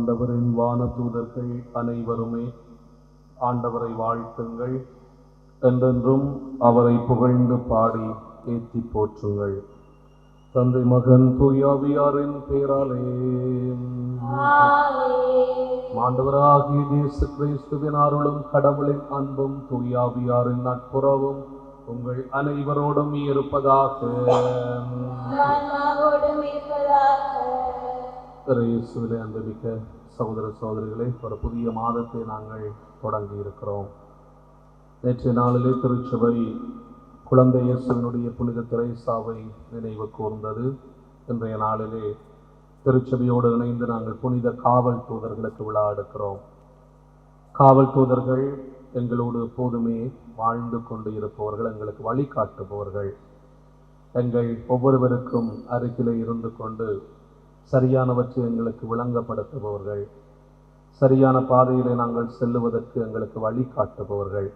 ஆண்டவரின் வானதூதர்கள் அனைவருமே ஆண்டவரை வாழ்த்துங்கள், என்றென்றும் அவரை புகழ்ந்து பாடி ஏற்றி போற்றுங்கள். தந்தை மகன் தூயாவியாரின் பேராலே ஆண்டவராகிய இயேசு கிறிஸ்துவின் அருளும் கடவுளின் அன்பும் தூயாவியாரின் நட்புறவும் உங்கள் அனைவரோடும் இருப்பதாக. இயேசுவிலே அன்புமிக்க சகோதர சகோதரிகளே, ஒரு புதிய மாதத்தை நாங்கள் தொடங்கி இருக்கிறோம். நேற்றைய நாளிலே திருச்சபை குழந்தை இயேசுவினுடைய புனித தெரேசாவை நினைவு கூர்ந்தது. இன்றைய நாளிலே திருச்சபையோடு இணைந்து நாங்கள் புனித காவல் தூதர்களுக்கு விழா எடுக்கிறோம். காவல் தூதர்கள் எங்களோடு எப்போதுமே வாழ்ந்து கொண்டு இருப்பவர்கள், எங்களுக்கு வழிகாட்டுபவர்கள், எங்கள் ஒவ்வொருவருக்கும் அருகிலே இருந்து கொண்டு சரியானவற்றை எங்களுக்கு விளங்கப்படுத்துபவர்கள், சரியான பாதையிலே நாங்கள் செல்லுவதற்கு எங்களுக்கு வழிகாட்டுபவர்கள்.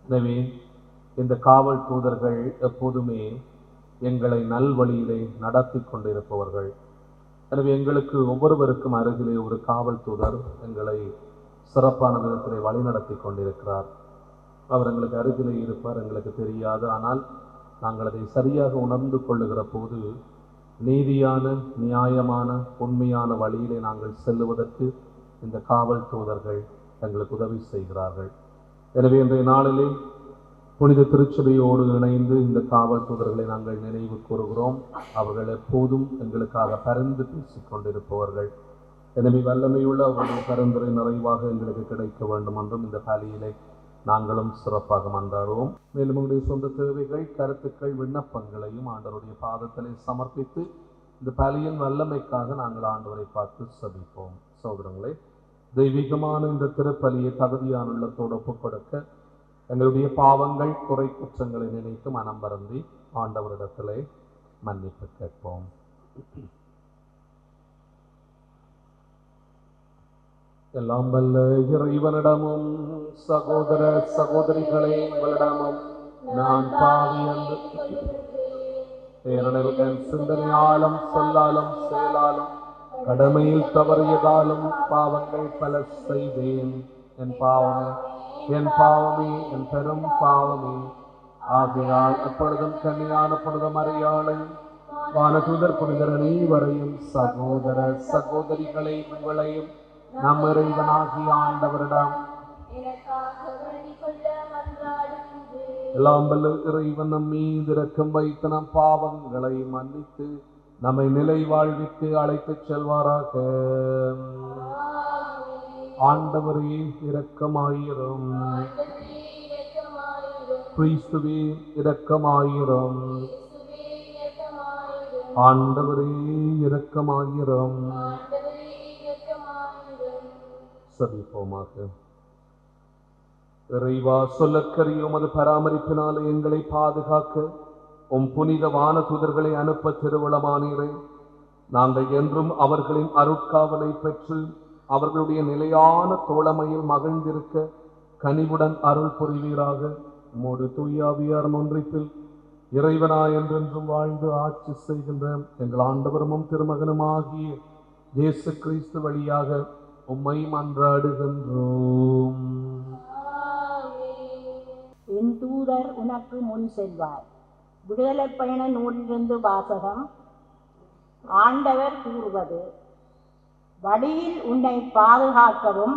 எனவே இந்த காவல் தூதர்கள் எப்போதுமே எங்களை நல்வழியிலே நடத்தி கொண்டிருப்பவர்கள். எனவே எங்களுக்கு ஒவ்வொருவருக்கும் அருகிலே ஒரு காவல் தூதர் எங்களை சிறப்பான விதத்திலே வழிநடத்தி கொண்டிருக்கிறார். அவர் எங்களுக்கு அருகிலே இருப்பார், எங்களுக்கு தெரியாது. ஆனால் நாங்கள் அதை சரியாக உணர்ந்து கொள்ளுகிற போது நீதியான, நியாயமான, உண்மையான வழியிலே நாங்கள் செல்லுவதற்கு இந்த காவல் தூதர்கள் எங்களுக்கு உதவி செய்கிறார்கள். எனவே இன்றைய நாளிலே புனித திருச்சபையோடு இணைந்து இந்த காவல் தூதர்களை நாங்கள் நினைவு கூறுகிறோம். அவர்கள் எப்போதும் எங்களுக்காக பரிந்து பேசிக் கொண்டிருப்பவர்கள். எனவே வல்லமையுள்ள அவருடைய பரிந்துரை நிறைவாக எங்களுக்கு கிடைக்க வேண்டும் என்றும் இந்த பலியிலே நாங்களும் சிறப்பாக மன்றாடுவோம். மேலும் உங்களுடைய சொந்த தேவைகள், கருத்துக்கள், விண்ணப்பங்களையும் ஆண்டவருடைய பாதத்திலே சமர்ப்பித்து இந்த பலியின் வல்லமைக்காக நாங்கள் ஆண்டவரை பார்த்து சபிப்போம். சகோதரங்களே, தெய்வீகமான இந்த திருப்பலியை தகுதியான உள்ளத்தோடு ஒப்புக் கொடுக்க எங்களுடைய பாவங்கள், குறை, குற்றங்களை நினைத்து மனம் வருந்தி ஆண்டவரிடத்திலே மன்னிப்பு கேட்போம். எல்லாம் வல்ல இறைவனிடமும் சகோதர சகோதரிகளே உங்களிடமும் நான் பாவி என்று பேரணிவுடன் சிந்தனையாலும் சொல்லாலும் செயலாலும் கடமையில் தவறியதாலும் பாவங்கள் பல செய்தேன். என் பாவமே, என் பாவமே, என் பெரும் பாவமே. ஆகையால் அப்பொழுதும் கன்னியான புனித மரியாளையும் வானதூதர் புனிதர் அனைவரையும் சகோதர சகோதரிகளை உங்களையும் நம் இறைவனாகிய ஆண்டவரிடம் எல்லாம் வல்ல இறைவன் நம் மீது இரக்கம் வைத்து நம் பாவங்களை மன்னித்து நம்மை நிலை வாழ்விற்கு அழைத்துச் செல்வாராக. ஆண்டவரே இரக்கமாயிரும். கிறிஸ்துவே இரக்கமாயிரும். ஆண்டவரே இரக்கமாயிரும். சபிப்போமாக. இறைவா, சொல்லக்கரிய உமது பராமரிப்பினாலே எங்களை பாதுகாக்க உம் புனித வானதூதர்களை அனுப்ப திருவுளமானீரே. நாங்கள் என்றும் அவர்களின் அருட்காவலை பெற்று அவர்களுடைய நிலையான தோழமையில் மகிழ்ந்திருக்க கனிவுடன் அருள் புரிவீராக. உமோடு தூயாவியார் ஒன்றிப்பில் இறைவனாய் என்றென்றும் வாழ்ந்து ஆட்சி செய்கின்ற எங்கள் ஆண்டவரும் திருமகனுமாகிய இயேசு கிறிஸ்து வழியாக உம்மை மன்றாடுகின்றோம். என் தூதர் உனக்கு முன் செல்வார். விடுதலை பயண நூலிலிருந்து வாசகம். ஆண்டவர் கூறுவது: வழியில் உன்னை பாதுகாக்கவும்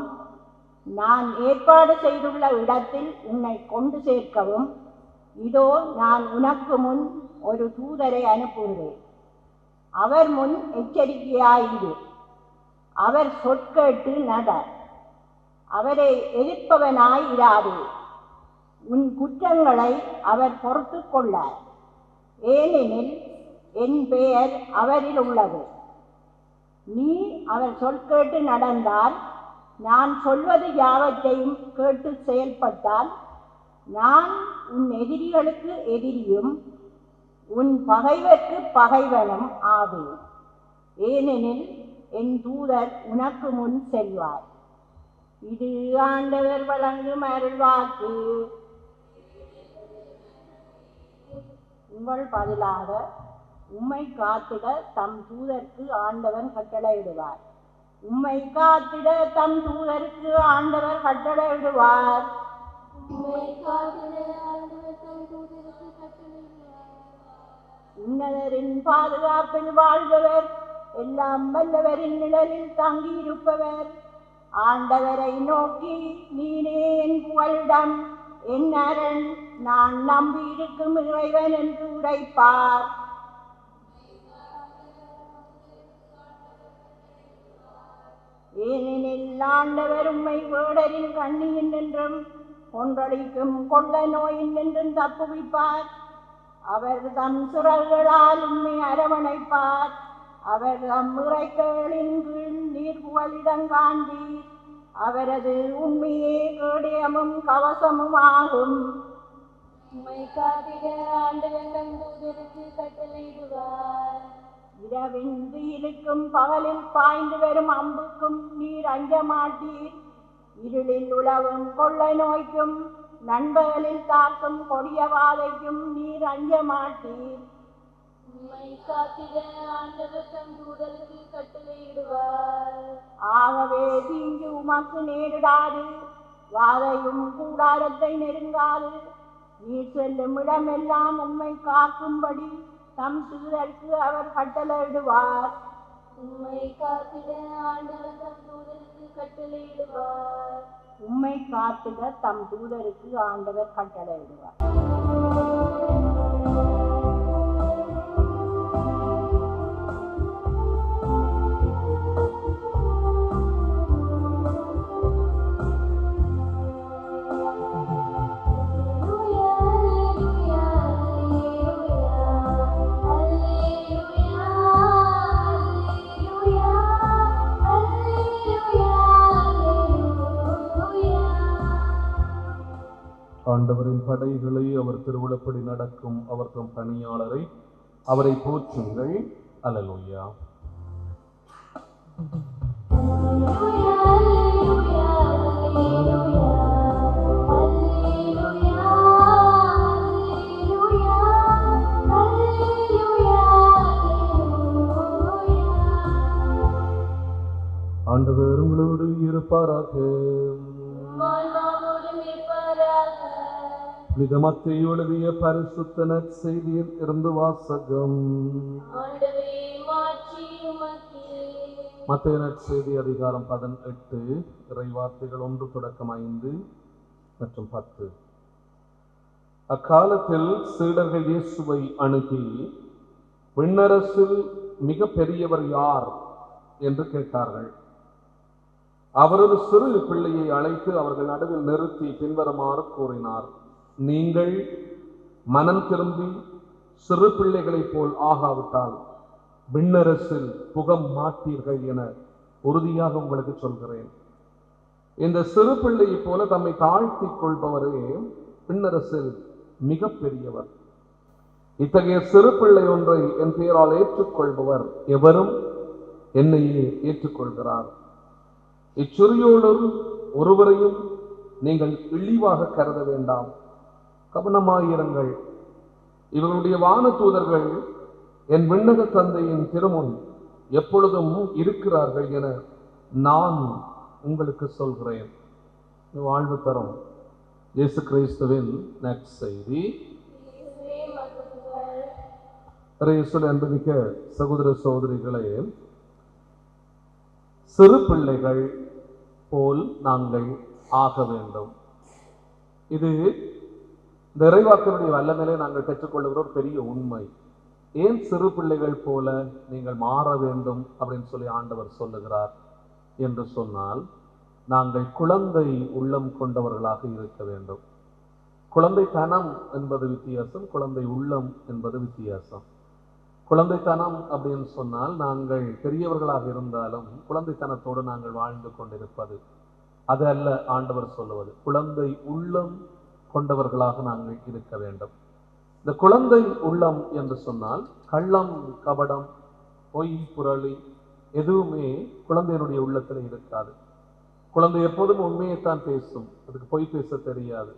நான் ஏற்பாடு செய்துள்ள இடத்தில் உன்னை கொண்டு சேர்க்கவும் இதோ நான் உனக்கு முன் ஒரு தூதரை அனுப்புகிறேன். அவர் முன் எச்சரிக்கையாயிரு. அவர் சொற்கேட்டு நட. அவரை எதிர்ப்பவனாய் இராதே. உன் குற்றங்களை அவர் பொறுத்து கொள்ளார். ஏனெனில் என் பெயர் அவரில் உள்ளது. நீ அவர் சொற்கேட்டு நடந்தால், நான் சொல்வது யாவற்றையும் கேட்டு செயல்பட்டால், நான் உன் எதிரிகளுக்கு எதிரியும் உன் பகைவர்க்கு பகைவனும் ஆவேன். ஏனெனில் என் தூதர் உனக்கு முன் செல்வார். இது ஆண்டவர் வழங்கும் அருள்வாக்கு. உங்கள் பதிலாக உம்மை காத்திட தம் தூதருக்கு ஆண்டவன் கட்டளையிடுவார். உம்மை காத்திட தம் தூதருக்கு ஆண்டவர் கட்டளையிடுவார். உன்னதரின் பாதுகாப்பில் வாழ்பவர், எல்லாம் வல்லவரின் நிழலில் தங்கியிருப்பவர் ஆண்டவரை நோக்கி, நீனே என் புகலிடம், என் அரண், நான் நம்பியிருக்கும் இறைவன் என்று உரைப்பார். ஏனெனில் ஆண்டவர் உம்மை வேடரின் கண்ணியின் என்றும் கொன்றளிக்கும் கொள்ள நோயின் என்றும் தப்புவிப்பார். அவர் தம் சிறகுகளால் உம்மை அரவணைப்பார். அவர் தம் இறைக்கைகளின் கீழ் நீர் புகலிடம் காண்பீர். அவரது உண்மையே கேடயமும் கவசமும் ஆகும். உம்மை காத்திட ஆண்டவர் தம் தூதருக்கு கட்டளையிடுவார். இரவின் வெயிலுக்கும் பகலில் பாய்ந்து வரும் அம்புக்கும் நீர் அஞ்ச மாட்டீர். இருளில் உலவும் கொள்ளை நோய்க்கும் நண்பகலில் தாக்கும் கொடிய வாதைக்கும் நீர் அஞ்ச மாட்டீர். உம்மை காத்திட ஆண்டவர் தம் தூதருக்கு கட்டளையிடுவார். ஆகவே தீங்கு உமக்கு நேரிடாது, வாதையும் கூடாரத்தை நெருங்காது. நீர் செல்லும் இடமெல்லாம் உம்மை காக்கும்படி தம் தூதருக்கு அவர் கட்டளையிடுவார். உம்மை காத்திட ஆண்டவர் தம் தூதருக்கு கட்டளையிடுவார். உம்மை காத்திட தம் தூதருக்கு ஆண்டவர் கட்டளையிடுவார். ஆண்டவரின் படைகளை அவர் திருவிழப்படி நடக்கும் அவர் தம் பணியாளரை அவரை போற்றுங்கள். அல்லேலூயா. ஆண்டவர் உங்களோடு இருப்பாராக. புனித மத்தேயு எழுதிய பரிசுத்த நற்செய்தியில் இருந்து வாசகம். மத்தேயு நற்செய்தி அதிகாரம் 18 இறைவார்த்தைகள் 1 தொடக்கம் 5 மற்றும் 10. அக்காலத்தில் சீடர்கள் இயேசுவை அணுகி, விண்ணரசில் மிக பெரியவர் யார் என்று கேட்டார்கள். அவர் ஒரு சிறு பிள்ளையை அழைத்து அவர்கள் நடுவில் நிறுத்தி பின்வருமாறு கூறினார்: நீங்கள் மனம் திரும்பி சிறு பிள்ளைகளைப் போல் ஆகாவிட்டால் விண்ணரசில் புக மாட்டீர்கள் என உறுதியாக உங்களுக்கு சொல்கிறேன். இந்த சிறு பிள்ளையைப் போல தம்மை தாழ்த்திக் கொள்பவரே விண்ணரசில் மிக பெரியவர். இத்தகைய சிறு பிள்ளை ஒன்றை என் பெயரால் ஏற்றுக்கொள்பவர் எவரும் என்னையே ஏற்றுக்கொள்கிறார். இச்சிறியோடு ஒருவரையும் நீங்கள் இழிவாக கருத வேண்டாம். கவனமாயிருங்கள். இவர்களுடைய வான தூதர்கள் என் விண்ணக தந்தையின் திருமுன் எப்பொழுதும் இருக்கிறார்கள் என நான் உங்களுக்கு சொல்கிறேன். வாழ்வு தரும் இயேசு கிறிஸ்துவின் நற்செய்தி. அன்புமிக்க சகோதர சகோதரிகளே, சிறு பிள்ளைகள் போல் நாங்கள் ஆக வேண்டும். இது இந்த இறைவாக்கினுடைய வல்லமையிலே நாங்கள் பெற்றுக்கொள்ளுகிற ஒரு பெரிய உண்மை. ஏன் சிறு பிள்ளைகள் போல நீங்கள் மாற வேண்டும் அப்படின்னு சொல்லி ஆண்டவர் சொல்லுகிறார் என்று சொன்னால், நாங்கள் குழந்தை உள்ளம் கொண்டவர்களாக இருக்க வேண்டும். குழந்தைத்தனம் என்பது வித்தியாசம், குழந்தை உள்ளம் என்பது வித்தியாசம். குழந்தைத்தனம் அப்படின்னு சொன்னால் நாங்கள் பெரியவர்களாக இருந்தாலும் குழந்தைத்தனத்தோடு நாங்கள் வாழ்ந்து கொண்டிருப்பது, அது அல்ல ஆண்டவர் சொல்லுவது. குழந்தை உள்ளம் கொண்டவர்களாக நாங்கள் இருக்க வேண்டும். இந்த குழந்தை உள்ளம் என்று சொன்னால் கள்ளம், கபடம், பொய், புரளி எதுவுமே குழந்தையினுடைய உள்ளத்தில் இருக்காது. குழந்தை எப்போதும் உண்மையைத்தான் பேசும், அதுக்கு பொய் பேச தெரியாது.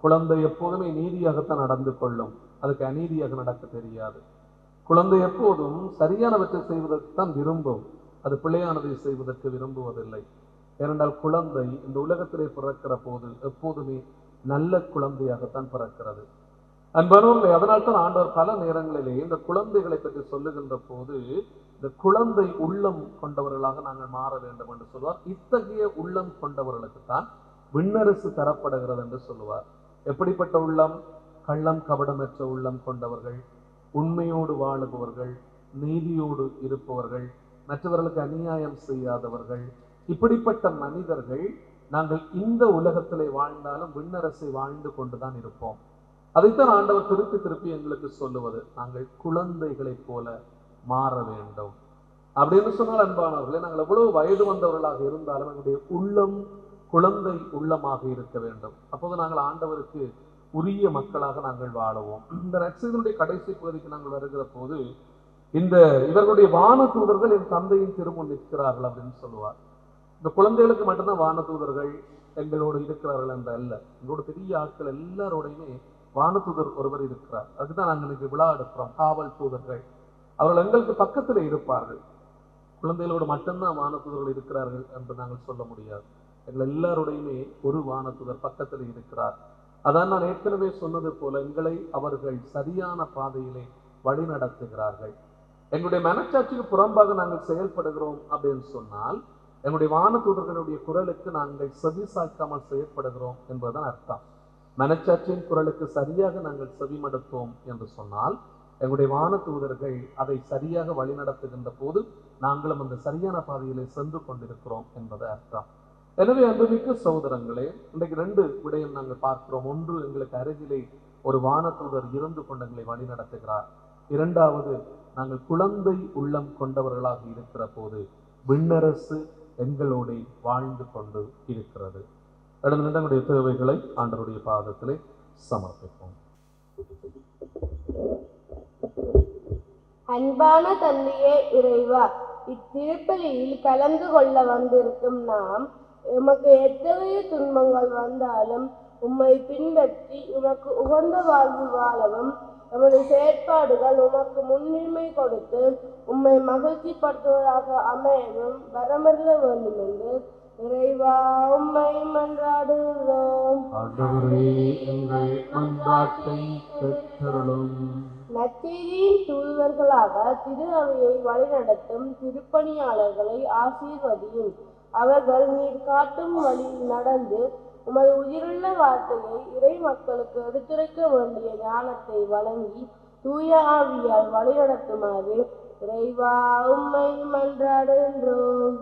குழந்தை எப்போதுமே நீதியாகத்தான் நடந்து கொள்ளும், அதுக்கு அநீதியாக நடக்க தெரியாது. குழந்தை எப்போதும் சரியானவற்றை செய்வதற்குத்தான் விரும்பும், அது பிழையானதை செய்வதற்கு விரும்புவதில்லை. ஏனென்றால் குழந்தை இந்த உலகத்திலே பிறக்கிற போது எப்போதுமே நல்ல குழந்தையாகத்தான் பிறக்கிறது. அன்பானவர்களே, அதனால்தான் ஆண்டவர் பல நேரங்களிலே இந்த குழந்தைகளை பற்றி சொல்லுகின்ற போது இந்த குழந்தை உள்ளம் கொண்டவர்களாக நாங்கள் மாற வேண்டும் என்று சொல்வார். இத்தகைய உள்ளம் கொண்டவர்களுக்கு தான் விண்ணரசு தரப்படுகிறது என்று சொல்லுவார். எப்படிப்பட்ட உள்ளம்? கள்ளம் கபடமற்ற உள்ளம் கொண்டவர்கள், உண்மையோடு வாழுபவர்கள், நீதியோடு இருப்பவர்கள், மற்றவர்களுக்கு அநியாயம் செய்யாதவர்கள். இப்படிப்பட்ட மனிதர்கள் நாங்கள் இந்த உலகத்திலே வாழ்ந்தாலும் விண்ணரசை வாழ்ந்து கொண்டுதான் இருப்போம். அதைத்தான் ஆண்டவர் திருப்பி திருப்பி எங்களுக்கு சொல்லுவது, நாங்கள் குழந்தைகளைப் போல மாற வேண்டும் அப்படின்னு சொன்னால், அன்பானவர்களே, நாங்கள் எவ்வளவு வயது வந்தவர்களாக இருந்தாலும் எங்களுடைய உள்ளம் குழந்தை உள்ளமாக இருக்க வேண்டும். அப்போது நாங்கள் ஆண்டவருக்கு உரிய மக்களாக நாங்கள் வாழுவோம். இந்த நற்செய்தியினுடைய கடைசி பகுதிக்கு நாங்கள் வருகிற போது, இவர்களுடைய வான தூதர்கள் என் தந்தையின் திருமுன் நிற்கிறார்கள் அப்படின்னு சொல்லுவார். இந்த குழந்தைகளுக்கு மட்டும்தான் வான தூதர்கள் எங்களோடு இருக்கிறார்கள் என்ற அல்ல, எங்களோட பெரிய ஆட்கள் எல்லாரோடையுமே வானதூதர் ஒருவர் இருக்கிறார். அதுதான் நாங்கள் இன்னைக்கு விழா எடுக்கிறோம். காவல் தூதர்கள் அவர்கள் எங்களுக்கு பக்கத்தில் இருப்பார்கள். குழந்தைகளோடு மட்டும்தான் வானதூதர்கள் இருக்கிறார்கள் என்று நாங்கள் சொல்ல முடியாது. எங்கள் எல்லாருடையுமே ஒரு வானதூதர் பக்கத்தில் இருக்கிறார். அதான் நான் ஏற்கனவே சொன்னது போல எங்களை அவர்கள் சரியான பாதையிலே வழி நடத்துகிறார்கள். எங்களுடைய மனச்சாட்சிக்கு புறம்பாக நாங்கள் செயல்படுகிறோம் அப்படின்னு சொன்னால், எங்களுடைய வானதூதர்களுடைய குரலுக்கு நாங்கள் செவி சாய்க்காமல் செயற்படுகிறோம் என்பதுதான் அர்த்தம். மனச்சாட்சியின் குரலுக்கு சரியாக நாங்கள் செவிமடுத்தோம் என்று சொன்னால், எங்களுடைய வானதூதர்கள் அதை சரியாக வழிநடத்துகின்ற போது நாங்களும் அந்த சரியான பாதையிலே சென்று கொண்டிருக்கிறோம் என்பது அர்த்தம். எனவே அன்புமிக்க சகோதரங்களே, இன்றைக்கு 2 விடயம் நாங்கள் பார்க்கிறோம். ஒன்று, எங்களுக்கு அருகிலே ஒரு வானதூதர் இருந்து கொண்டு எங்களை வழி நடத்துகிறார். 2வது, நாங்கள் குழந்தை உள்ளம் கொண்டவர்களாக இருக்கிற போது விண்ணரசு எங்களோட வாழ்ந்து கொண்டு இருக்கிறது. நம்முடைய தேவைகளை ஆண்டவருடைய பாதத்திலே சமர்ப்பிப்போம். அன்பான தந்தையே இறைவா, இத்திருப்பலியில் கலந்து கொள்ள வந்திருக்கும் நாம் உமக்கு எத்தகைய துன்பங்கள் வந்தாலும் உம்மை பின்பற்றி உமக்கு உகந்த வாழ்வு வாழவும், நமது செயற்பாடுகள் உமக்கு முன்னுரிமை கொடுத்து உம்மை மகிழ்ச்சிப்படுத்துவதாக அமையவும் வரமருள வேண்டும் என்று இறைவா உம்மை மன்றாடுகிறோம். நற்செய்தியின் தூதுவர்களாக திரு அவையை வழிநடத்தும் திருப்பணியாளர்களை ஆசீர்வதியும். அவர்கள் நீர் காட்டும் வழியில் நடந்து உமது உயிருள்ள வார்த்தையை இறை மக்களுக்கு எடுத்துரைக்க வேண்டிய ஞானத்தை வழங்கி தூய ஆவியால் வழிநடத்துமாறு இறைவா உம்மை மன்றாடுகின்றோம்.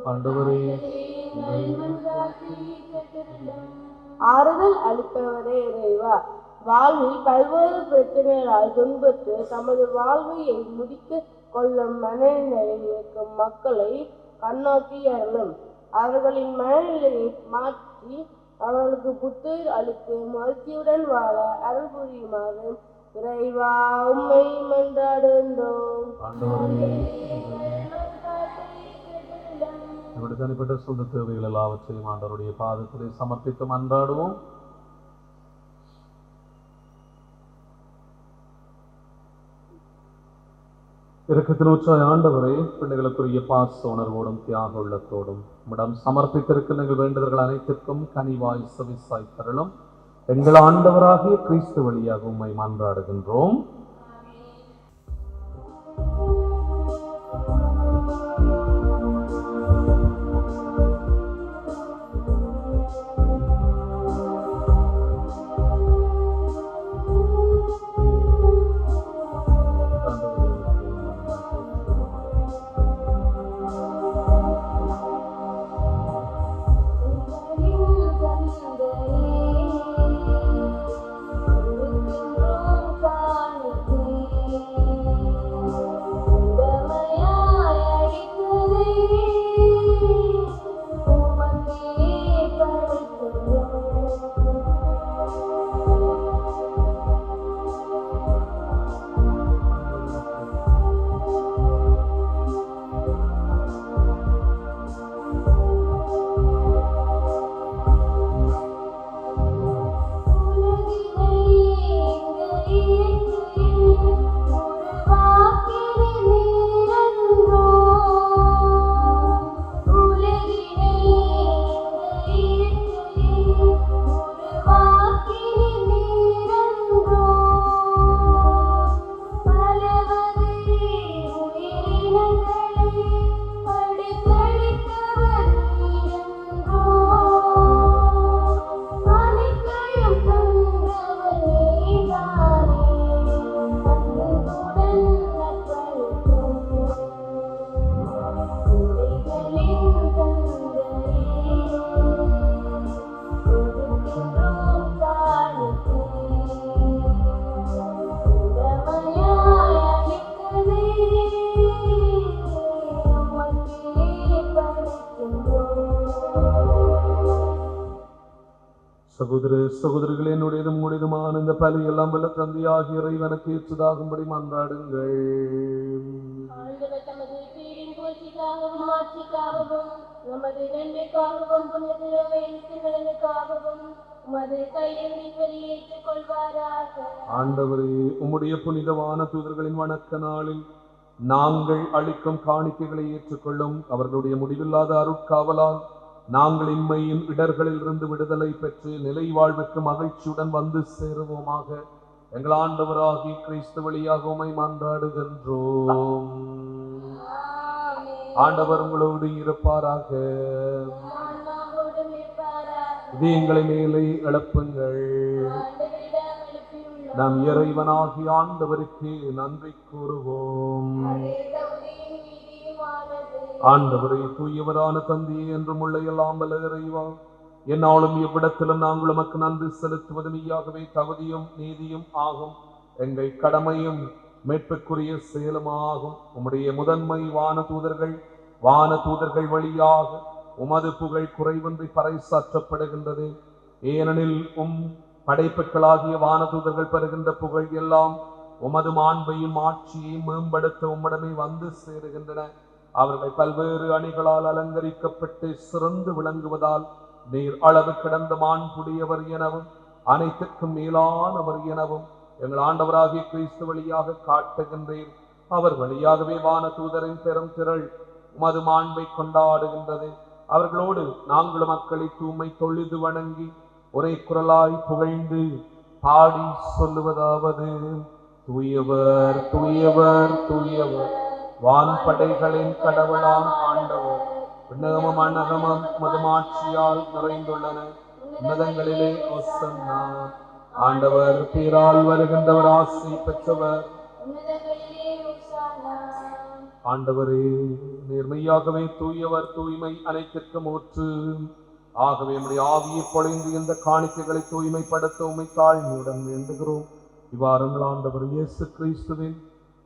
ஆறுதல் அளிப்பவரே இறைவா, வாழ்வில் பல்வேறு பிரச்சனைகளால் துன்புற்று தமது வாழ்வையை முடிக்க கொள்ளும் மனநிலையில் இருக்கும் மக்களை கண்ணோக்கி அருளும். அவர்களின் மனநிலையை மாற்றி அவர்களுக்கு புத்துயிர் அளித்து மகிழ்ச்சியுடன் வாழ அருள் புரியுமாறு இறைவா உம்மை மன்றாடுகின்றோம். தனிப்பட்ட சொந்த தேவைகள் எல்லாவற்றையும் ஆண்டவருடைய பாதத்திலே சமர்ப்பித்து மன்றாடுவோம். இரக்கத்தினூற்றாய் ஆண்டவரே, பிள்ளைகளுக்குரிய பாச உணர்வோடும் தியாக உள்ளத்தோடும் உம்மிடம் சமர்ப்பித்திருக்கிற எங்கள் வேண்டுதல்கள் அனைத்திற்கும் கனிவாய் செவிசாய் தருளும். எங்கள் ஆண்டவராகிய கிறிஸ்து வழியாக உம்மை மன்றாடுகின்றோம். காணி சகோதர சகோதரிகளே, என்னுடையதும் உடையதுமான இந்த பலி எல்லாம் வல்ல தந்தையாகிய இறைவனுக்கு ஏற்றதாகும்படி மன்றாடுங்கள். ஆண்டவர் தமது பேரின் புகழ்ச்சிக்காகவும் ஆட்சிக்காகவும் நமது நன்மைக்காகவும் புனிதர்களுக்கு நலனுக்காகவும் உமது கையிலின் வழியை ஏற்றுக்கொள்வாராக. ஆண்டவரே, உம்முடைய புனிதவான தூதர்களின் வணக்க நாளில் நாங்கள் அளிக்கும் காணிக்கைகளை ஏற்றுக்கொள்ளும். அவர்களுடைய முடிவில்லாத அருட்காவலால் நாங்கள் இன்மையின் இடர்களில் இருந்து விடுதலை பெற்று நிலை வாழ்வுக்கு மகிழ்ச்சியுடன் வந்து சேருவோமாக. எங்கள் ஆண்டவராகிய கிறிஸ்து வழியாக உம்மை மன்றாடுகின்றோம். ஆண்டவர் உங்களோடு இருப்பாராக. இதயங்களை மேலே எழுப்புங்கள். நம் இறைவனாகிய ஆண்டவருக்கு நன்றி கூறுவோம். ஆண்டவரை தூயவரான தந்தையே, என்றும் உள்ள எல்லாம் வல்ல இறைவா, என்னாலும் எவ்விடத்திலும் நாங்கள் உமக்கு நன்றி செலுத்துவது மெய்யாகவே தகுதியும் நீதியும் ஆகும். எங்கள் கடமையும் மீட்புக்குரிய செயலுமாகும். உம்முடைய முதன்மை வான தூதர்கள் வழியாக உமது புகழ் குறைவின்றி பறைசாற்றப்படுகின்றது. ஏனெனில் படைப்புகளாகிய வானதூதர்கள் பெறுகின்ற புகழ் எல்லாம் உமது மாண்பையும் ஆட்சியையும் மேம்படுத்த உம்மிடமே வந்து சேருகின்றன. அவர்கள் பல்வேறு அணிகளால் அலங்கரிக்கப்பட்டு சிறந்து விளங்குவதால் நீர் அளவு கிடந்த மாண்புடையவர் எனவும் அனைத்துக்கும் மேலானவர் எனவும் எங்கள் ஆண்டவராகிய கிறிஸ்து வழியாக காட்டுகின்றீர். அவர் வழியாகவே வானதூதரின் பெரும் திரள் உமது மாண்பை கொண்டாடுகின்றது. அவர்களோடு நாங்கள் மக்களை தூய்மை தொழுது வணங்கி ஒரே குரலாய் புகழ்ந்து பாடி சொல்லுவதாவது: தூயவர் தூயவர் தூயவர், வான்படைகளின் கடவுளாம் ஆண்டவர். விண்ணகமும் அன்னகமும் மதுமாட்சியால் நிறைந்துள்ளன. உன்னதங்களிலே ஓசன்னா. ஆண்டவர் பேரால் வருகின்றவர் ஆசி பெற்றவர். ஆண்டவரே, நேர்மையாகவே தூயவர், தூய்மை அனைத்திற்கும் ஊற்று. ஆகவே நம்முடைய ஆவியை பொழிந்து இந்த காணிக்கைகளை தூய்மைப்படுத்த உம்மை தாழ்மையுடன் வேண்டுகிறோம். இவ்வாறுங்கள் ஆண்டவர் இயேசு கிறிஸ்துவின்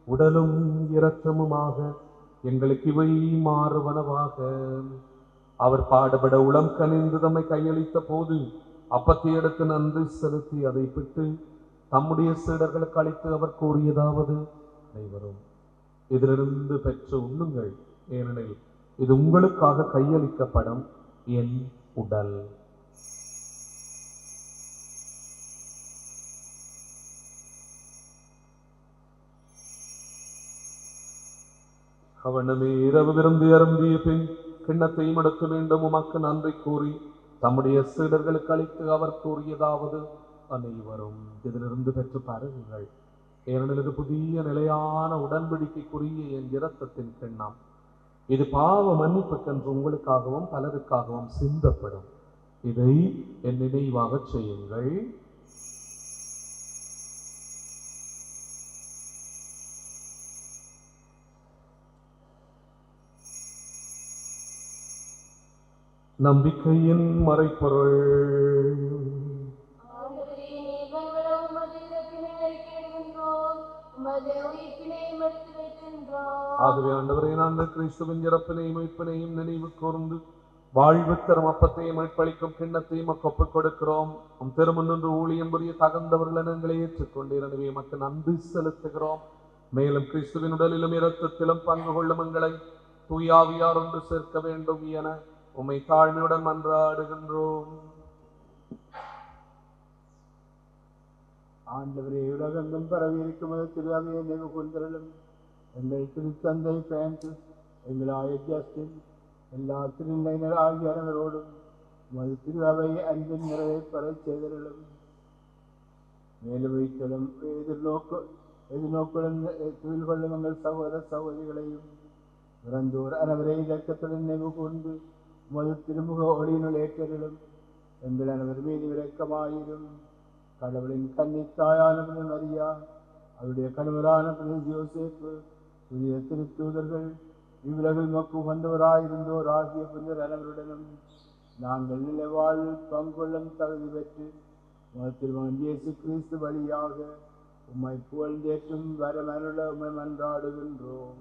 உடலும் இரத்தமுமாக எங்களுக்கு இவை மாறுவனவாக. அவர் பாடுபட உளம் கனிந்து தம்மை கையளித்த போது அப்பத்தை எடுத்து நன்றி செலுத்தி அதை பிட்டு தம்முடைய சீடர்களுக்கு அளித்து அவர் கூறியதாவது: அனைவரும் இதிலிருந்து பெற்று உண்ணுங்கள், ஏனெனில் இது உங்களுக்காக கையளிக்கப்படும் என் உடல். அவனமே இரவு விருந்து அருந்திய பின் கிண்ணத்தையும் எடுக்க வேண்டும், உமக்கு நன்றி கூறி தம்முடைய சீடர்களுக்கு அளித்து அவர் கூறியதாவது: அனைவரும் இதிலிருந்து பெற்று பருகுங்கள், ஏனெனில் இது புதிய நிலையான உடன்படிக்கைக்குரிய என் இரத்தத்தின் கிண்ணம். இது பாவ மன்னிப்புக்கென்று உங்களுக்காகவும் பலருக்காகவும் சிந்தப்படும். இதை என் நினைவாக செய்யுங்கள். நம்பிக்கையின் மறைப்பொருள். ஆகவே ஆண்டவரே, நாங்கள் கிறிஸ்துவின் இறப்பினையும் மீட்பினையும் நினைவு கூர்ந்து வாழ்வு தரும் அப்பத்தையும் மீட்பளிக்கும் கிண்ணத்தையும் ஒப்புக் கொடுக்கிறோம். உம் திருமுன்னின்று ஊழியம் புரிய தகுந்தவர்கள் எங்களை ஏற்றுக்கொண்டீர். எனவே எமக்கு நன்றி செலுத்துகிறோம். மேலும் கிறிஸ்துவின் உடலிலும் இரத்தத்திலும் பங்கு கொள்ளும் எங்களை தூயாவியார் ஒன்று சேர்க்க வேண்டும் என உம்மை தாழ்மையுடன் மன்றாடுகின்றோம். ஆண்டவரே, உலகெங்கும் பரவி இருக்கும் திருவாவையை நினைவு கூர்ந்தருளும். எங்கள் திருத்தந்தை பிரான்சிஸ், எங்கள் ஆயர் ஜஸ்டின், எல்லா திருநிலையினர் ஆகிய அனைவரோடும் உமது திருவாவை அன்பின் நிறைவை பெறச் செய்தருளும். மேலும் வைத்தலும் எதிர்நோக்குடன் தொழில் கொள்ளும் எங்கள் சகோதர சகோதரிகளையும் இறந்தோர் அனைவரை இலக்கத்துடன் நினைவு கூர்ந்து உமது திருமுக ஒளியினுள் ஏற்றருளும். எங்கள் அனைவர் மீது இரக்கமாயிரும். கடவுளின் கன்னி தாயான மரியா, அவருடைய கணவரான யோசேப்பு, புதிய திருத்தூதர்கள், இவ்வுலகில் மக்கு வந்தவராயிருந்தோர் ஆகிய புனிதர் அனைவருடனும் நாங்கள் நிலைவாழ்வில் பங்கொள்ளும் தகுதி பெற்று திருமகன் இயேசு கிறிஸ்து வழியாக உம்மை புகழ்ந்தேற்றும் வரமருள உம்மை மன்றாடுகின்றோம்.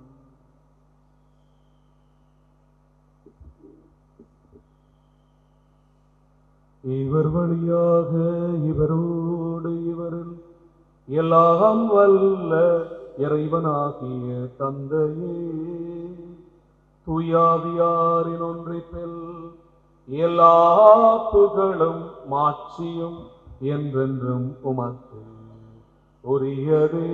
இவர் வழியாக இவரோடு இவரில் எல்லாம் வல்ல இறைவனாகிய தந்தையே, தூயாவியாரின் ஒன்றிப்பில் எல்லா புகழும் மாட்சியும் என்றென்றும் உமக்கு உரியதே.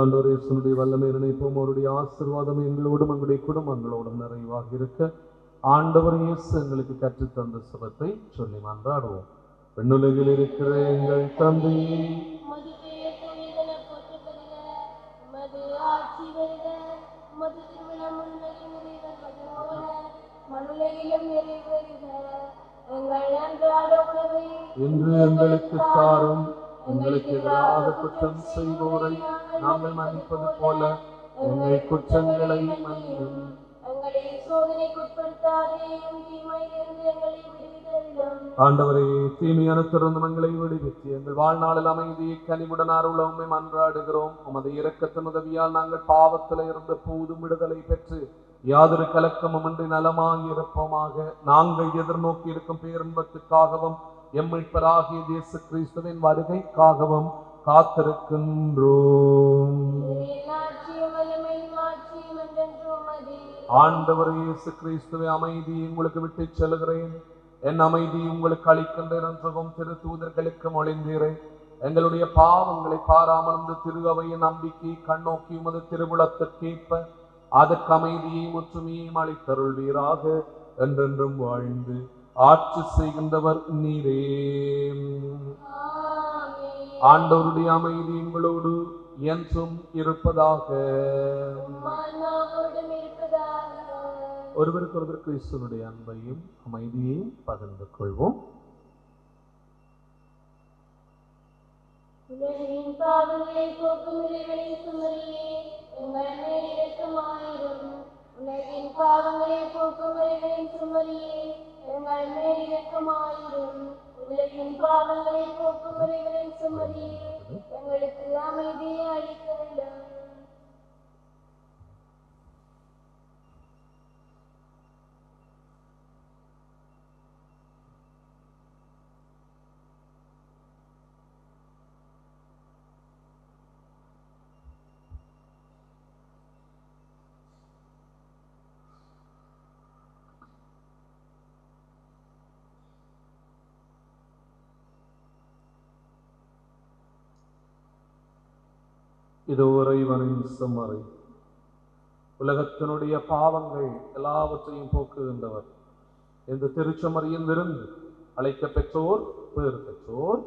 ஆண்டவர் இயேசுவினுடைய வல்லமை நினைப்போம். அவருடைய ஆசீர்வாதம் எங்களோடும் எங்களுடைய குடும்பங்களோடும் நிறைவாக இருக்க ஆண்டவர் இயேசு எங்களுக்கு கற்றுத்தந்த சுபத்தை சொல்லி மன்றாடுவோம். விண்ணுலகில் இருக்கிற எங்கள் தந்தையே, இன்று எங்களுக்கு தாரும், எங்களுக்கு எதிராக குற்றம் செய்வோரை நாங்கள் மன்னிப்பது போல எங்கள் குற்றங்களை மன்னியும், ஆண்டவரே தீமையான திருந்தமங்களை விடுவித்து எங்கள் வாழ்நாளில் அமைதியை கனிவுடன் அருள உம்மை மன்றாடுகிறோம். உமது இரக்கத்தின் உதவியால் நாங்கள் பாவத்தில் இருந்த போதும் விடுதலை பெற்று யாதொரு கலக்கமுமின்றி நலமாகி இருப்போமாக. நாங்கள் எதிர்நோக்கி இருக்கும் பேரின்பத்துக்காகவும் எம்மிட்பராகிய இயேசு கிறிஸ்துவின் வருகைக்காகவும் காத்திருக்கின்றோம். ஆண்டவர் இயேசு கிறிஸ்துவை அமைதி உங்களுக்கு விட்டு செல்கிறேன், என் அமைதி உங்களுக்கு அளிக்கின்றேன் என்றும் திரு தூதர்களுக்கு மொழிந்தீரேன். எங்களுடைய பாவங்களை பாராமல் இந்த திரு அவையின் நம்பிக்கை கண்ணோக்கி உமது திருவுளத்திற்கேற்ப அதற்கு அமைதியையும் ஒற்றுமையையும் அளித்தருள்வீராக. என்றென்றும் வாழ்ந்து ஆட்சி செய்கின்றவர் நீரே. ஆண்டவருடைய அமைதி உங்களோடு என்றும் இருப்பதாக. ஒருவருக்கொருவர் கிறிஸ்துவனுடைய அன்பையும் அமைதியையும் பகிர்ந்து கொள்வோம். உலகின் பாவங்களை போக்கும் இறைவனின் சுமரியே எங்கள் மேல் இரக்கமாயிரும். உலகின் பாவங்களை போக்கும் இறைவனின் சுமரியே எங்கள் மேல் இரக்கமாயிரும். உலகின் பாவங்களை போக்கும் இறைவனின் சுமரியே எங்களுக்கு அமைதியை அளித்தருளும். இது இறைவனின் சுமரி, உலகத்தினுடைய பாவங்கள் எல்லாவற்றையும் போக்குகின்றவர். இந்த திருச்சமரியின் விருந்து அழைக்க பெற்றோர் பேர் பெற்றோர்.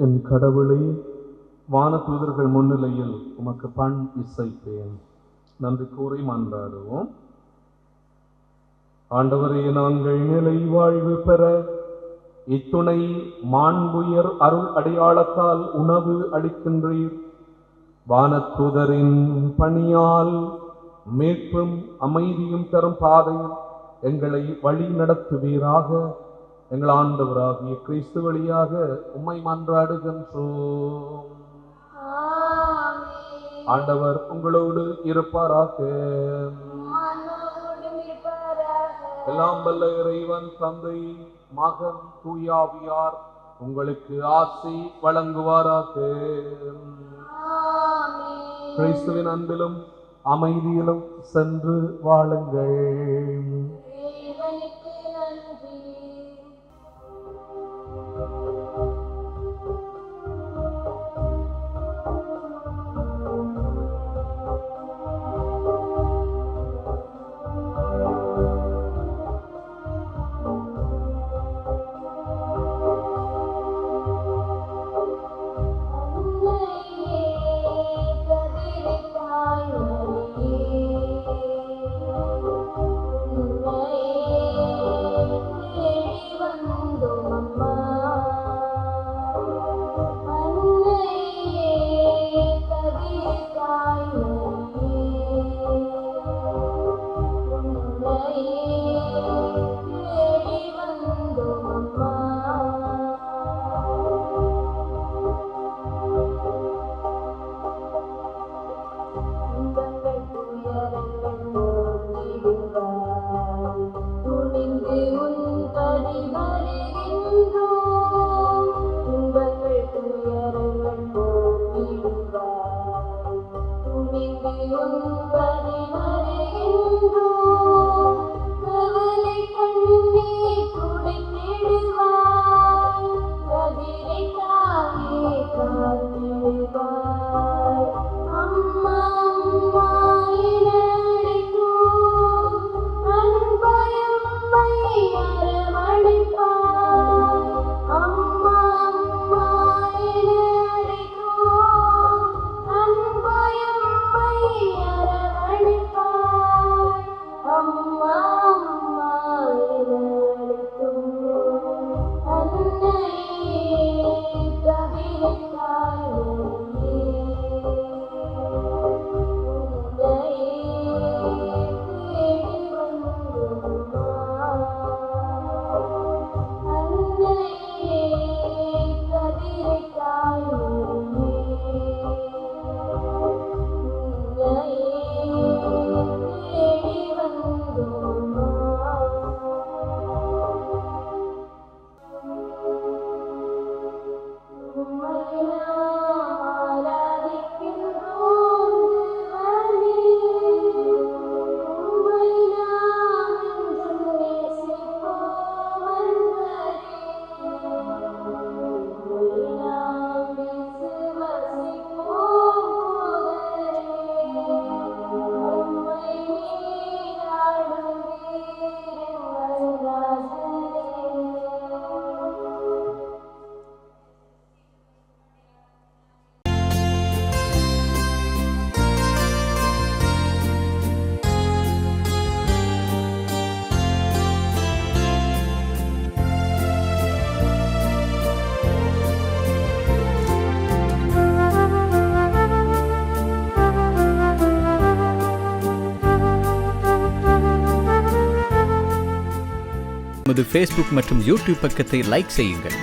என் கடவுளே, வானதூதர்கள் முன்னிலையில் உமக்கு பண் இசைப்பேன். நன்றி கூறி மன்றாடுவோம். ஆண்டவரே, நாங்கள் நிலை வாழ்வு பெற இத்துணை மாண்புயர் அருள் அடையாளத்தால் உணவு அளிக்கின்றீர். வானதூதரின் பணியால் மீட்பும் அமைதியும் தரும் பாதையில் எங்களை வழி நடத்துவீராக. எங்கள் ஆண்டவராகிய கிறிஸ்து வழியாக உம்மை மன்றாடுகின்றோம். ஆண்டவர் உங்களோடு இருப்பாராக. எல்லாம் வல்ல இறைவன் தந்தை, மகன், தூயாவியார் உங்களுக்கு ஆசி வழங்குவாராக. கிறிஸ்துவின் அன்பிலும் அமைதியிலும் சென்று வாழுங்கள். நமது ஃபேஸ்புக் மற்றும் யூடியூப் பக்கத்தை லைக் செய்யுங்கள்.